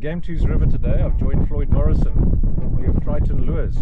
Gamtoos River today. I've joined Floyd Morrison, formerly of Triton Lures.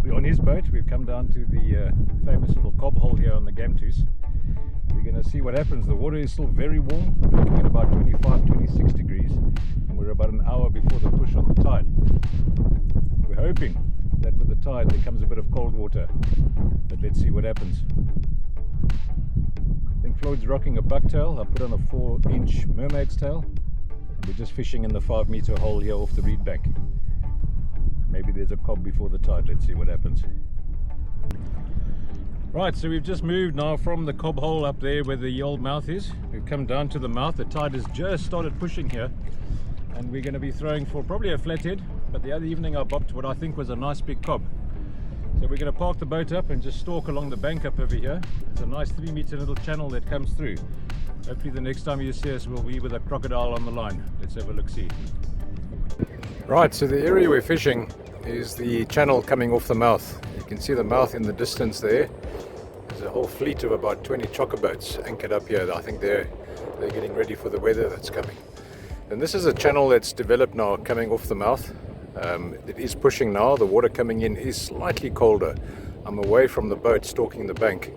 We're on his boat. We've come down to the famous little cob hole here on the Gamtoos. We're going to see what happens. The water is still very warm, looking at about 25-26 degrees, and we're about an hour before the push on the tide. We're hoping that with the tide there comes a bit of cold water, but let's see what happens. I think Floyd's rocking a bucktail. I put on a 4-inch mermaid's tail. We're just fishing in the 5-meter hole here off the reed bank. Maybe there's a cob before the tide. Let's see what happens. Right, so we've just moved now from the cob hole up there where the old mouth is. We've come down to the mouth. The tide has just started pushing here, and we're going to be throwing for probably a flathead, but the other evening I bopped what I think was a nice big cob. So we're going to park the boat up and just stalk along the bank up over here. There's a nice 3-meter little channel that comes through. Hopefully the next time you see us we'll be with a crocodile on the line. Let's have a look-see. Right, so the area we're fishing is the channel coming off the mouth. You can see the mouth in the distance there. There's a whole fleet of about 20 chocker boats anchored up here. I think they're getting ready for the weather that's coming. And this is a channel that's developed now coming off the mouth. It is pushing now. The water coming in is slightly colder. I'm away from the boat stalking the bank,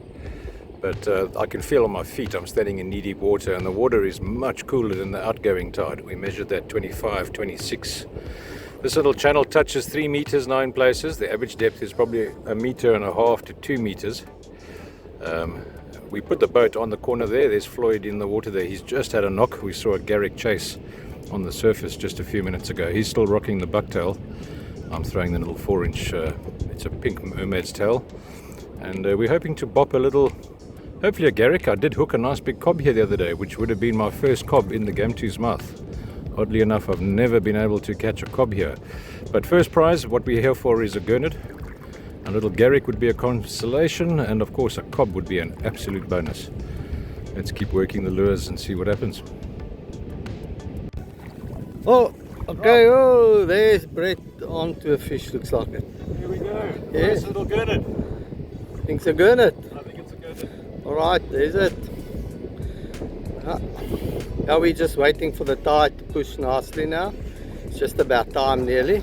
but I can feel on my feet I'm standing in knee-deep water, and the water is much cooler than the outgoing tide. We measured that 25, 26. This little channel touches 3 meters now in places. The average depth is probably 1.5 meters to 2 meters. We put the boat on the corner there. There's Floyd in the water there. He's just had a knock. We saw a Garrick chase on the surface just a few minutes ago. He's still rocking the bucktail. I'm throwing the little 4-inch, it's a pink mermaid's tail. And we're hoping to bop a little, hopefully a Garrick. I did hook a nice big cob here the other day, which would have been my first cob in the Gamtoos mouth. Oddly enough, I've never been able to catch a cob here. But first prize, what we're here for is a gurnard. A little Garrick would be a consolation, and of course a cob would be an absolute bonus. Let's keep working the lures and see what happens. Oh, okay. Oh, there's Brett onto a fish, looks like it. Here we go. Yeah. Nice little gurnard. Think it's a gurnard? I think it's a gurnard. Alright, there's it. Now we're just waiting for the tide to push nicely now. It's just about time nearly.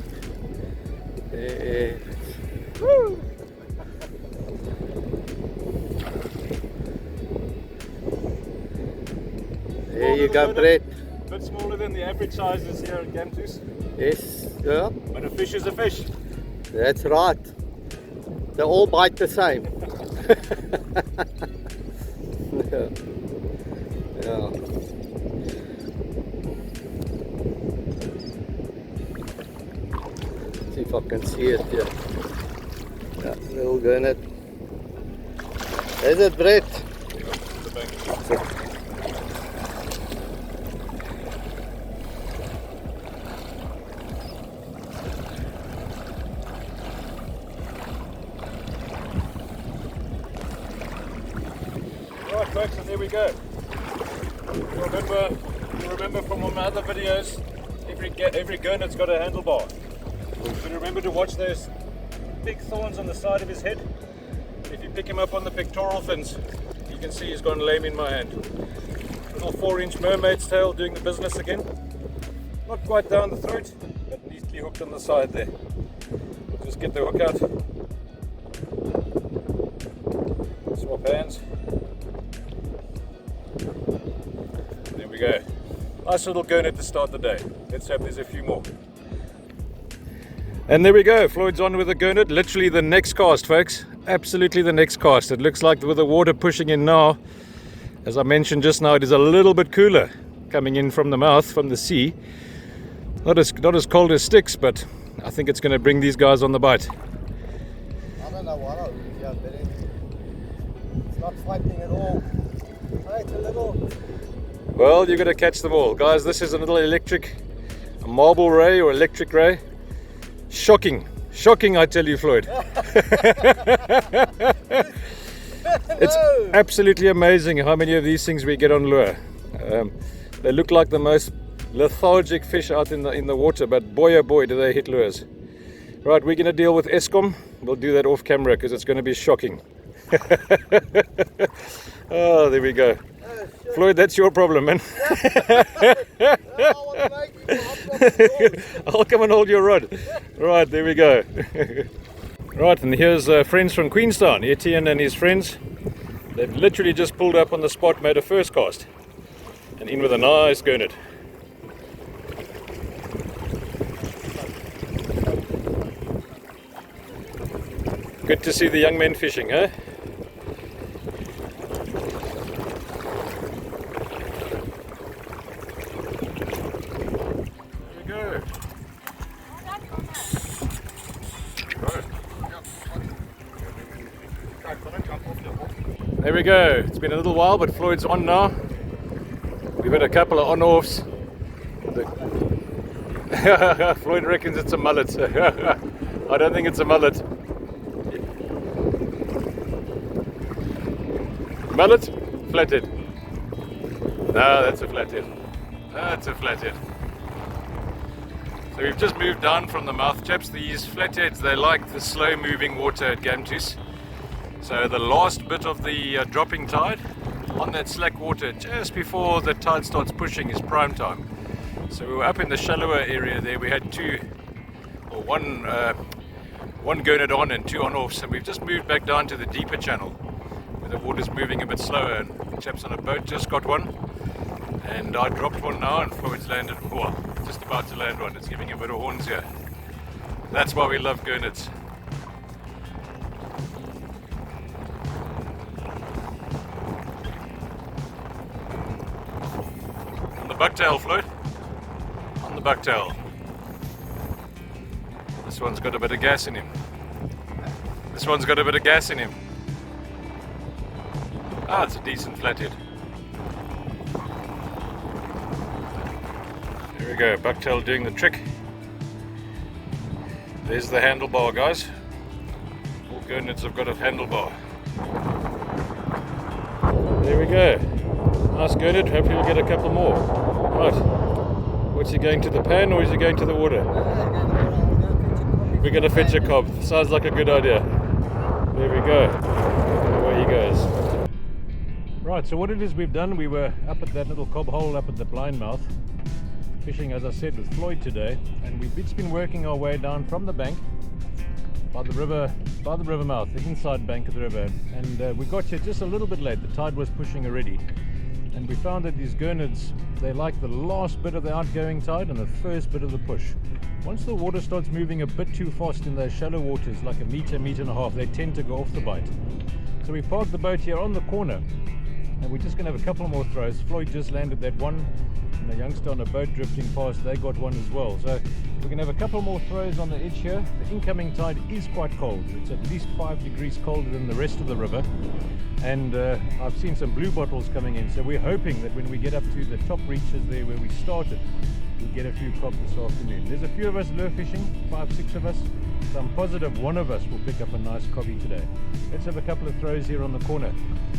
Woo! There you go, Brett. A bit smaller than the average sizes here at Gamtoos. Yes, yeah. But a fish is a fish. That's right. They all bite the same. Yeah. Yeah. See if I can see it here. Yeah, little gurnard. There's it, Brett. Right folks, and there we go. You remember from one of my other videos, every gurnard's got a handlebar. But remember to watch those big thorns on the side of his head. If you pick him up on the pectoral fins, you can see he's gone lame in my hand. Little 4-inch mermaid's tail doing the business again. Not quite down the throat, but neatly hooked on the side there. We'll just get the hook out. Swap hands. There we go. Nice little gurnard to start the day. Let's hope there's a few more. And there we go, Floyd's on with a gurnard. Literally the next cast, folks. Absolutely the next cast. It looks like with the water pushing in now, as I mentioned just now, it is a little bit cooler coming in from the mouth, from the sea. Not as cold as sticks, but I think it's going to bring these guys on the bite. I don't know what it's not fighting at all. It's a little. Well, you're going to catch them all. Guys, this is a little a marble ray or electric ray. Shocking, I tell you, Floyd. It's absolutely amazing how many of these things we get on lure. They look like the most lethargic fish out in the water, but boy oh boy do they hit lures. Right, we're going to deal with Eskom. We'll do that off camera because it's going to be shocking. Oh, there we go. Floyd, that's your problem, man. I'll come and hold your rod. Right, there we go. Right, and here's friends from Queenstown, Etienne and his friends. They've literally just pulled up on the spot, made a first cast, and in with a nice gurnard. Good to see the young men fishing, huh? There we go. It's been a little while, but Floyd's on now. We've had a couple of on-offs. Floyd reckons it's a mullet. I don't think it's a mullet. Mullet? Flathead. No, that's a flathead. That's a flathead. So we've just moved down from the mouth, chaps. These flatheads, they like the slow-moving water at Gamtoos. So the last bit of the dropping tide on that slack water just before the tide starts pushing is prime time. So we were up in the shallower area there. We had one gurnard on and 2 on-offs, and we've just moved back down to the deeper channel where the water's moving a bit slower, and the chaps on a boat just got one, and I dropped one now, and Floyd's landed, well, just about to land one. It's giving a bit of horns here. That's why we love gurnards. Bucktail, Floyd. On the bucktail. This one's got a bit of gas in him. This one's got a bit of gas in him. Ah, it's a decent flathead. There we go, bucktail doing the trick. There's the handlebar, guys. All gurnards have got a handlebar. There we go. Nice gurnard, hopefully we'll get a couple more. Right, what's he going to the pan or is he going to the water? We're going to fetch a cob. Sounds like a good idea. There we go. Away he goes. Right, so what it is we've done, we were up at that little cob hole up at the blind mouth, fishing, as I said, with Floyd today, and we've just been working our way down from the bank by the river mouth, the inside bank of the river, and we got here just a little bit late. The tide was pushing already. And we found that these gurnards, they like the last bit of the outgoing tide and the first bit of the push. Once the water starts moving a bit too fast in those shallow waters, like a meter, meter and a half, they tend to go off the bite. So we parked the boat here on the corner, and we're just going to have a couple more throws. Floyd just landed that one, and a youngster on a boat drifting past, they got one as well. So we're going to have a couple more throws on the edge here. The incoming tide is quite cold. It's at least 5 degrees colder than the rest of the river. And I've seen some blue bottles coming in, so we're hoping that when we get up to the top reaches there where we started, we'll get a few cob this afternoon. There's a few of us lure fishing, 5, 6 of us, so I'm positive one of us will pick up a nice cobby today. Let's have a couple of throws here on the corner.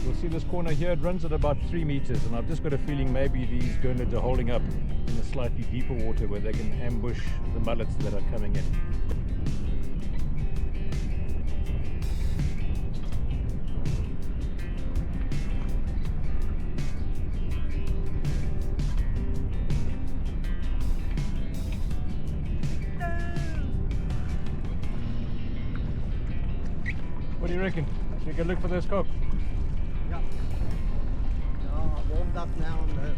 You'll see this corner here, it runs at about 3 meters, and I've just got a feeling maybe these gurnards are holding up in the slightly deeper water where they can ambush the mullets that are coming in. What do you reckon? We can look for this cob? Yeah. No, I've warmed up now on the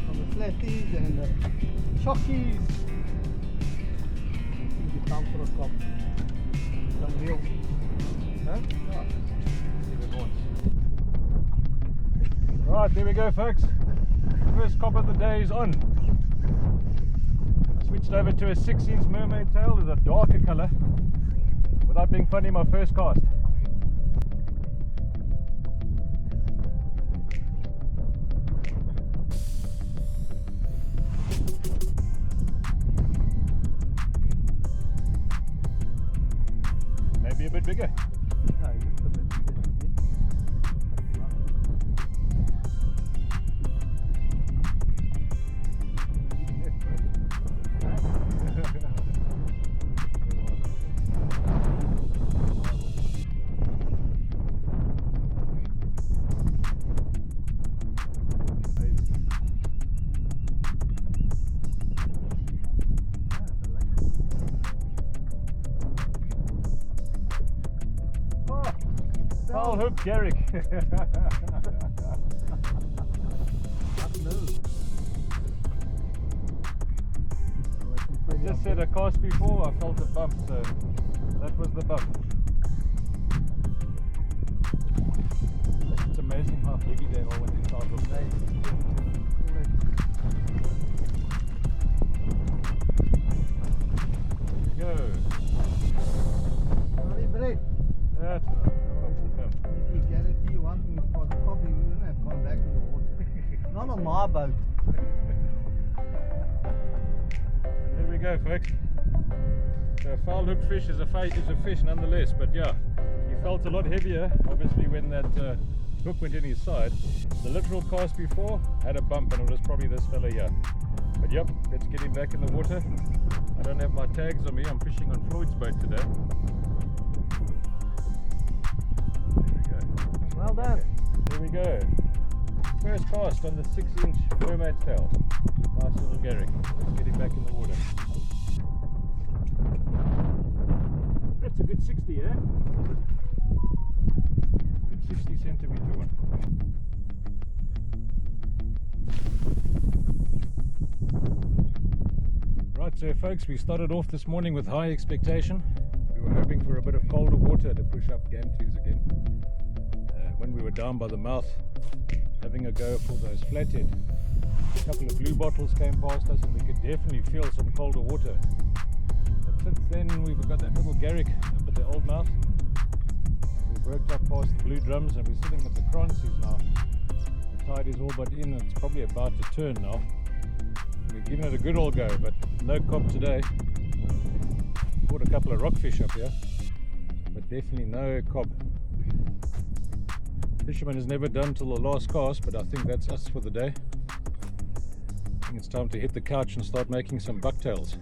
on the flatties and the chockies. I think it's time for a cob. Some real. Huh? Yeah. See the horns. Right, there we go, folks. First cob of the day is on. Switched over to a 6-inch mermaid tail. Is a darker colour. Without being funny, my first cast. Maybe a bit bigger. No, you look a bit bigger than me. Foul hook, Garrick. I just said a cast before, I felt a bump, so that was the bump. It's amazing how heavy they are when they start with day. There we go. Sorry, Brett. That's all right. If you guarantee one thing for the Kob, you wouldn't have gone back in the water. Not on my boat. There we go, folks. So a foul hook fish is a fish nonetheless, but yeah, he felt a lot heavier obviously when that hook went in his side. The literal cast before had a bump, and it was probably this fella here. But yep, let's get him back in the water. I don't have my tags on me, I'm fishing on Floyd's boat today. There we go. Well done. There we go. First cast on the 6-inch mermaid's tail. Nice little Garrick. Let's get him back in the water. That's a good 60, eh? Good 60 centimeter one. Right, so folks, we started off this morning with high expectation. We were hoping for a bit of colder water to push up Gamtoos again. When we were down by the mouth, having a go for those flathead, a couple of blue bottles came past us and we could definitely feel some colder water. But since then we've got that little Garrick up at the old mouth. We've worked up past the blue drums and we're sitting at the Kraansies now. The tide is all but in and it's probably about to turn now. We've given it a good old go, but no Kob today. Caught a couple of rockfish up here, but definitely no Kob. Fisherman is never done till the last cast, but I think that's us for the day. I think it's time to hit the couch and start making some bucktails.